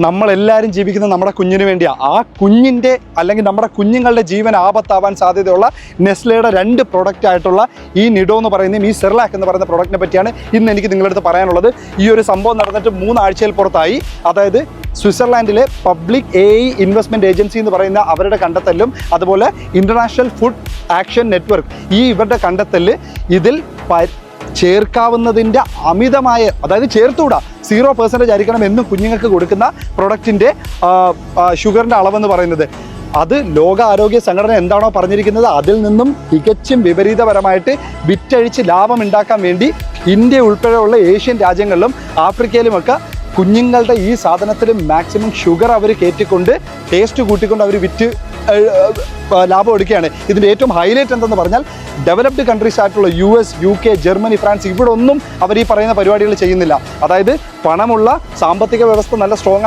നമ്മളെല്ലാവരും ജീവിക്കുന്നത് നമ്മുടെ കുഞ്ഞിന് വേണ്ടിയാണ്. ആ കുഞ്ഞിൻ്റെ അല്ലെങ്കിൽ നമ്മുടെ കുഞ്ഞുങ്ങളുടെ ജീവൻ ആപത്താവാൻ സാധ്യതയുള്ള നെസ്ലയുടെ 2 പ്രൊഡക്റ്റ് ആയിട്ടുള്ള ഈ നിഡോ എന്ന് പറയുന്ന ഈ സെർലാക്ക് എന്ന് പറയുന്ന പ്രൊഡക്റ്റിനെ പറ്റിയാണ് ഇന്ന് എനിക്ക് നിങ്ങളുടെ അടുത്ത് പറയാനുള്ളത്. ഈ ഒരു സംഭവം നടന്നിട്ട് 3 ആഴ്ചയിൽ പുറത്തായി. അതായത് സ്വിറ്റ്സർലാൻഡിലെ പബ്ലിക് AI ഇൻവെസ്റ്റ്മെൻറ്റ് ഏജൻസി എന്ന് പറയുന്ന അവരുടെ കണ്ടെത്തലും അതുപോലെ ഇൻ്റർനാഷണൽ ഫുഡ് ആക്ഷൻ നെറ്റ്വർക്ക് ഇവരുടെ കണ്ടെത്തൽ ഇതിൽ ചേർക്കാവുന്നതിൻ്റെ അമിതമായ, അതായത് ചേർത്തുകൂടാ 0% ആയിരിക്കണം എന്നും കുഞ്ഞുങ്ങൾക്ക് കൊടുക്കുന്ന പ്രൊഡക്റ്റിൻ്റെ ഷുഗറിൻ്റെ അളവെന്ന് പറയുന്നത്. അത് ലോകാരോഗ്യ സംഘടന എന്താണോ പറഞ്ഞിരിക്കുന്നത് അതിൽ നിന്നും തികച്ചും വിപരീതപരമായിട്ട് വിറ്റഴിച്ച് ലാഭമുണ്ടാക്കാൻ വേണ്ടി ഇന്ത്യ ഉൾപ്പെടെയുള്ള ഏഷ്യൻ രാജ്യങ്ങളിലും ആഫ്രിക്കയിലുമൊക്കെ കുഞ്ഞുങ്ങളുടെ ഈ സാധനത്തിൽ മാക്സിമം ഷുഗർ അവർ കയറ്റിക്കൊണ്ട് ടേസ്റ്റ് കൂട്ടിക്കൊണ്ട് അവർ വിറ്റ് ലാഭം എടുക്കുകയാണ്. ഇതിൻ്റെ ഏറ്റവും ഹൈലൈറ്റ് എന്തെന്ന് പറഞ്ഞാൽ ഡെവലപ്ഡ് കൺട്രീസ് ആയിട്ടുള്ള US, UK, ജർമ്മനി, ഫ്രാൻസ് ഇവിടെ ഒന്നും അവർ ഈ പറയുന്ന പരിപാടികൾ ചെയ്യുന്നില്ല. അതായത് പണമുള്ള സാമ്പത്തിക വ്യവസ്ഥ നല്ല സ്ട്രോങ്